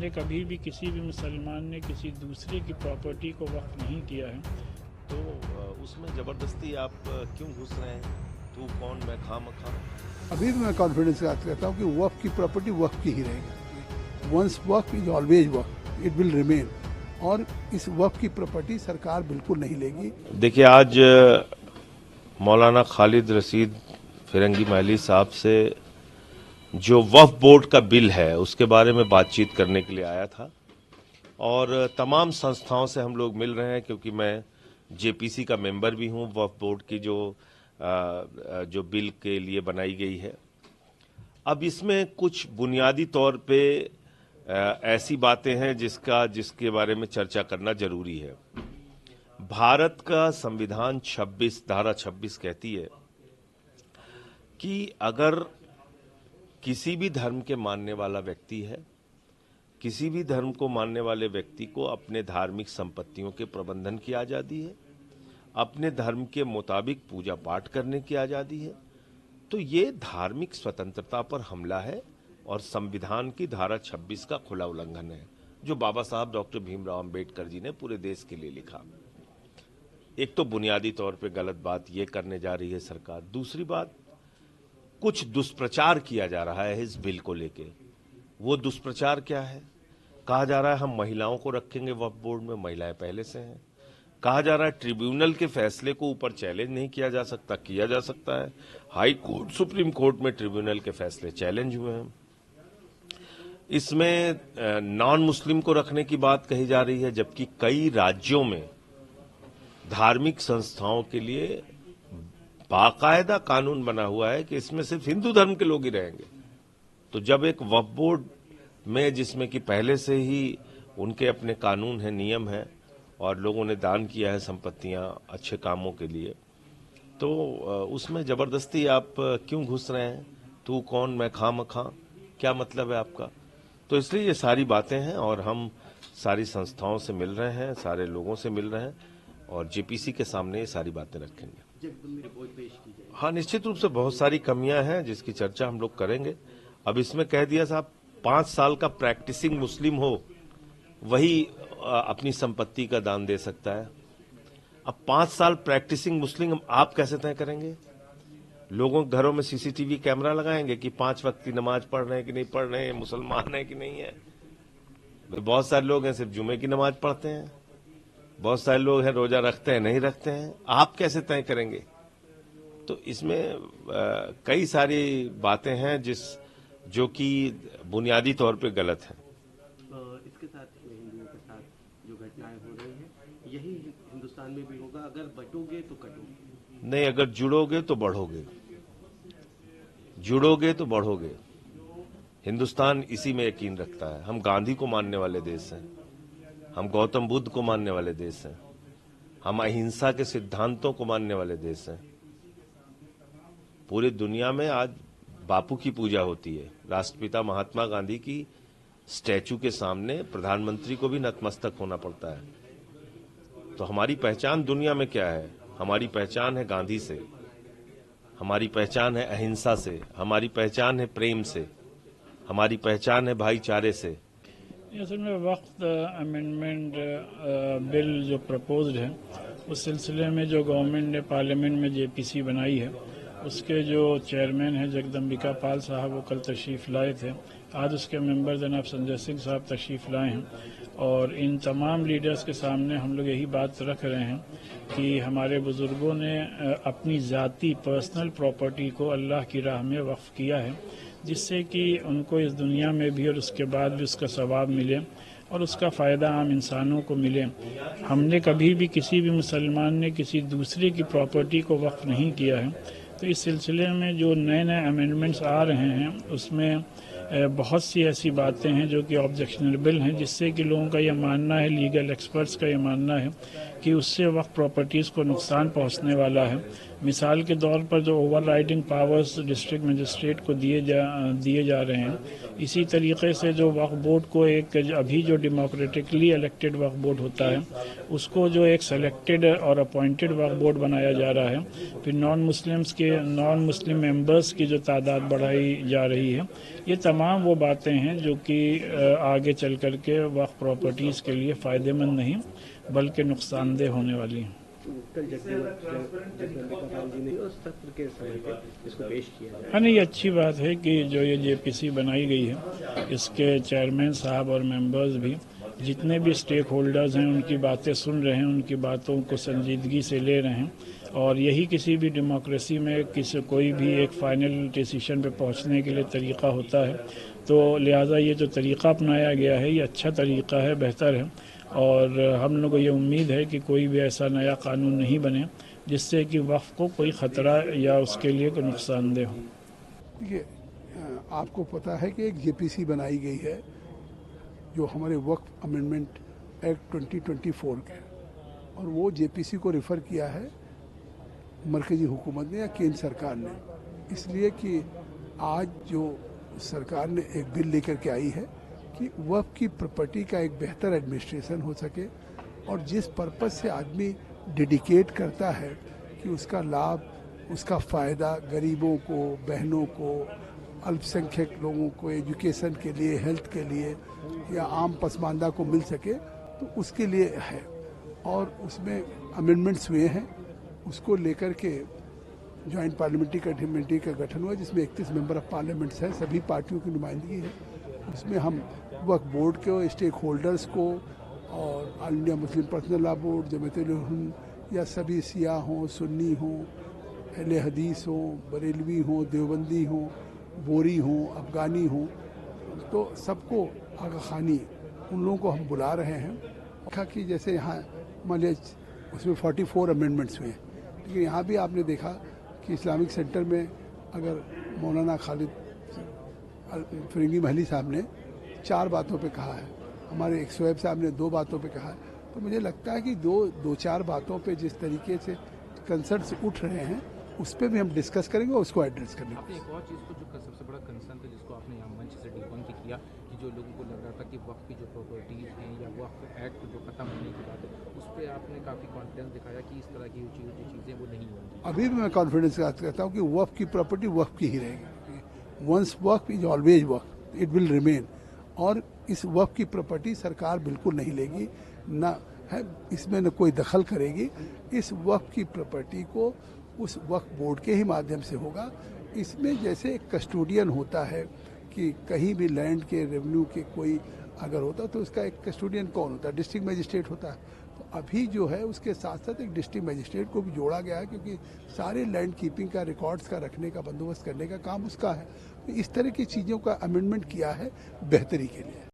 हमने कभी भी किसी भी मुसलमान ने किसी दूसरे की प्रॉपर्टी को वक्फ नहीं किया है। तो उसमें ज़बरदस्ती आप क्यों घुस रहे हैं? तू कौन मैं खामखा? अभी भी मैं कॉन्फिडेंस के साथ कहता हूँ कि वक्फ की प्रॉपर्टी वक्फ की ही रहेगी। Once Waqf is always Waqf, it will remain. और इस वक्फ की प्रॉपर्टी सरकार बिल्कुल नहीं लेगी। देखिए, आज मौलाना खालिद रशीद फिरंगी महली साहब से जो वक्फ बोर्ड का बिल है उसके बारे में बातचीत करने के लिए आया था, और तमाम संस्थाओं से हम लोग मिल रहे हैं, क्योंकि मैं जेपीसी का मेंबर भी हूं। वक्फ बोर्ड की जो बिल के लिए बनाई गई है, अब इसमें कुछ बुनियादी तौर पे ऐसी बातें हैं जिसके बारे में चर्चा करना जरूरी है। भारत का संविधान धारा 26 कहती है कि अगर किसी भी धर्म के मानने वाला व्यक्ति है, किसी भी धर्म को मानने वाले व्यक्ति को अपने धार्मिक संपत्तियों के प्रबंधन की आजादी है, अपने धर्म के मुताबिक पूजा पाठ करने की आजादी है, तो ये धार्मिक स्वतंत्रता पर हमला है और संविधान की धारा 26 का खुला उल्लंघन है, जो बाबा साहब डॉक्टर भीमराव अंबेडकर जी ने पूरे देश के लिए लिखा। एक तो बुनियादी तौर पे गलत बात ये करने जा रही है सरकार। दूसरी बात, कुछ दुष्प्रचार किया जा रहा है इस बिल को लेके। वो दुष्प्रचार क्या है? कहा जा रहा है हम महिलाओं को रखेंगे वक्फ बोर्ड में, महिलाएं पहले से हैं। कहा जा रहा है ट्रिब्यूनल के फैसले को ऊपर चैलेंज नहीं किया जा सकता, किया जा सकता है। हाई कोर्ट, सुप्रीम कोर्ट में ट्रिब्यूनल के फैसले चैलेंज हुए हैं। इसमें नॉन मुस्लिम को रखने की बात कही जा रही है, जबकि कई राज्यों में धार्मिक संस्थाओं के लिए बाकायदा कानून बना हुआ है कि इसमें सिर्फ हिंदू धर्म के लोग ही रहेंगे। तो जब एक वक्फ बोर्ड में, जिसमें कि पहले से ही उनके अपने कानून हैं, नियम है, और लोगों ने दान किया है संपत्तियां अच्छे कामों के लिए, तो उसमें जबरदस्ती आप क्यों घुस रहे हैं? तू कौन मैं खामखा? क्या मतलब है आपका? तो इसलिए ये सारी बातें हैं, और हम सारी संस्थाओं से मिल रहे हैं, सारे लोगों से मिल रहे हैं, और जेपीसी के सामने ये सारी बातें रखेंगे। हाँ, निश्चित रूप से बहुत सारी कमियां हैं जिसकी चर्चा हम लोग करेंगे। अब इसमें कह दिया साहब 5 साल का प्रैक्टिसिंग मुस्लिम हो वही अपनी संपत्ति का दान दे सकता है। अब 5 साल प्रैक्टिसिंग मुस्लिम आप कैसे तय करेंगे? लोगों के घरों में सीसीटीवी कैमरा लगाएंगे कि 5 वक्त की नमाज पढ़ रहे हैं कि नहीं पढ़ रहे हैं, मुसलमान है कि नहीं है? बहुत सारे लोग हैं सिर्फ जुमे की नमाज पढ़ते हैं, बहुत सारे लोग हैं रोजा रखते हैं नहीं रखते हैं। आप कैसे तय करेंगे? तो इसमें कई सारी बातें हैं जो कि बुनियादी तौर पे गलत है। इसके साथ हिंदुओं के साथ जो घटनाएं हो रही हैं, यही हिंदुस्तान में भी होगा? अगर बटोगे तो कटोगे? नहीं, अगर जुड़ोगे तो बढ़ोगे, जुड़ोगे तो बढ़ोगे। हिंदुस्तान इसी में यकीन रखता है। हम गांधी को मानने वाले देश हैं, हम गौतम बुद्ध को मानने वाले देश हैं, हम अहिंसा के सिद्धांतों को मानने वाले देश हैं। पूरी दुनिया में आज बापू की पूजा होती है। राष्ट्रपिता महात्मा गांधी की स्टैचू के सामने प्रधानमंत्री को भी नतमस्तक होना पड़ता है। तो हमारी पहचान दुनिया में क्या है? हमारी पहचान है गांधी से, हमारी पहचान है अहिंसा से, हमारी पहचान है प्रेम से, हमारी पहचान है भाईचारे से। असल में वक्त अमेंडमेंट बिल जो प्रपोज्ड है, उस सिलसिले में जो गवर्नमेंट ने पार्लियामेंट में जेपीसी बनाई है, उसके जो चेयरमैन हैं जगदम्बिका पाल साहब, वो कल तशरीफ़ लाए थे। आज उसके मेंबर जनाब संजय सिंह साहब तशरीफ़ लाए हैं, और इन तमाम लीडर्स के सामने हम लोग यही बात रख रहे हैं कि हमारे बुजुर्गों ने अपनी ज़ाती पर्सनल प्रॉपर्टी को अल्लाह की राह में वक्फ किया है, जिससे कि उनको इस दुनिया में भी और उसके बाद भी उसका सवाब मिले और उसका फ़ायदा आम इंसानों को मिले। हमने कभी भी किसी भी मुसलमान ने किसी दूसरे की प्रॉपर्टी को वक्फ नहीं किया है। तो इस सिलसिले में जो नए नए अमेंडमेंट्स आ रहे हैं, उसमें बहुत सी ऐसी बातें हैं जो कि ऑब्जेक्शनेबल हैं, जिससे कि लोगों का यह मानना है, लीगल एक्सपर्ट्स का यह मानना है कि उससे वक्फ प्रॉपर्टीज़ को नुकसान पहुंचने वाला है। मिसाल के तौर पर जो over riding powers district magistrate को दिए जा रहे हैं, इसी तरीके से जो वक्फ बोर्ड को एक अभी जो डेमोक्रेटिकली इलेक्टेड वक्फ बोर्ड होता है उसको जो एक सेलेक्टेड और अपॉइंटेड वक्फ बोर्ड बनाया जा रहा है, फिर नॉन मुस्लिम मेंबर्स की जो तादाद बढ़ाई जा रही है, ये तमाम वो बातें हैं जो कि आगे चल कर के वक्फ प्रॉपर्टीज़ के लिए फ़ायदेमंद नहीं बल्कि नुकसानदेह होने वाली हैं। कल जगदम्बिका जी ने उस सत्र के समय पे इसको पेश किया जाए। हाँ, नहीं, अच्छी बात है कि जो ये जेपीसी बनाई गई है इसके चेयरमैन साहब और मेंबर्स भी जितने भी स्टेक होल्डर्स हैं उनकी बातें सुन रहे हैं, उनकी बातों को संजीदगी से ले रहे हैं, और यही किसी भी डेमोक्रेसी में कोई भी एक फाइनल डिसीजन पे पहुंचने के लिए तरीका होता है। तो लिहाजा ये जो तरीका अपनाया गया है ये अच्छा तरीका है, बेहतर है, और हम लोगों को ये उम्मीद है कि कोई भी ऐसा नया कानून नहीं बने जिससे कि वक्फ को कोई ख़तरा या उसके लिए कोई नुकसानदेह हो। देखिए, आपको पता है कि एक जेपीसी बनाई गई है जो हमारे वक्फ अमेंडमेंट एक्ट 2024 के, और वो जेपीसी को रेफ़र किया है मरकज़ी हुकूमत ने या केंद्र सरकार ने, इसलिए कि आज जो सरकार ने एक बिल लेकर के आई है कि वक्फ की प्रॉपर्टी का एक बेहतर एडमिनिस्ट्रेशन हो सके, और जिस पर्पज़ से आदमी डेडिकेट करता है कि उसका लाभ, उसका फ़ायदा गरीबों को, बहनों को, अल्पसंख्यक लोगों को एजुकेशन के लिए, हेल्थ के लिए या आम पसमानदा को मिल सके, तो उसके लिए है। और उसमें अमेंडमेंट्स हुए हैं, उसको लेकर के जॉइंट पार्लियामेंट्री कमेटी का गठन हुआ जिसमें 31 मेंबर ऑफ पार्लियामेंट्स हैं, सभी पार्टियों की नुमाइंदगी है। उसमें हम वक्फ बोर्ड के स्टेक होल्डर्स को और all India Muslim personal law board, Jamaat ul Hind या सभी सिया हों, सुन्नी हों, अहले हदीस हों, बरेलवी हों, देवबंदी हों, बोरी हों, अफगानी हों, तो सबको आगा खानी उन लोगों को हम बुला रहे हैं। देखा कि जैसे यहाँ मान लीजिए उसमें 44 अमेंडमेंट्स हुए, लेकिन यहाँ भी आपने देखा कि इस्लामिक सेंटर में अगर मौलाना खालिद फिरंगी महली साहब ने 4 बातों पे कहा है, हमारे एक शोएब साहब ने 2 बातों पे कहा है, तो मुझे लगता है कि दो चार बातों पे जिस तरीके से कंसर्न्स उठ रहे हैं उस पर भी हम डिस्कस करेंगे और उसको एड्रेस करेंगे। आपने एक और चीज़ को जो सबसे बड़ा कंसर्न था जिसको आपने यहाँ मंच से डिबंक किया कि जो लोगों को लग रहा था कि वक्फ की जो प्रॉपर्टीज़ हैं या वक्फ एक्ट जो ख़त्म होने की बात है उस पर आपने काफ़ी कॉन्फिडेंस दिखाया कि इस तरह की जो चीज़ें वो नहीं होंगी। अभी भी मैं कॉन्फिडेंस के साथ कहता हूँ कि वक्फ की प्रॉपर्टी वक्फ की ही रहेगी। Once Waqf is always Waqf, it will remain. और इस वक्फ की प्रॉपर्टी सरकार बिल्कुल नहीं लेगी, ना है इसमें न कोई दखल करेगी। इस वक्फ की प्रॉपर्टी को उस वक्फ बोर्ड के ही माध्यम से होगा। इसमें जैसे एक कस्टोडियन होता है कि कहीं भी लैंड के रेवेन्यू के कोई अगर होता तो उसका एक कस्टोडियन कौन होता है? डिस्ट्रिक्ट मजिस्ट्रेट होता है। तो अभी जो है उसके साथ साथ एक डिस्ट्रिक्ट मजिस्ट्रेट को भी जोड़ा गया है, क्योंकि सारे लैंड कीपिंग का, रिकॉर्ड्स का रखने का, बंदोबस्त करने का काम उसका है। तो इस तरह की चीज़ों का अमेंडमेंट किया है बेहतरी के लिए।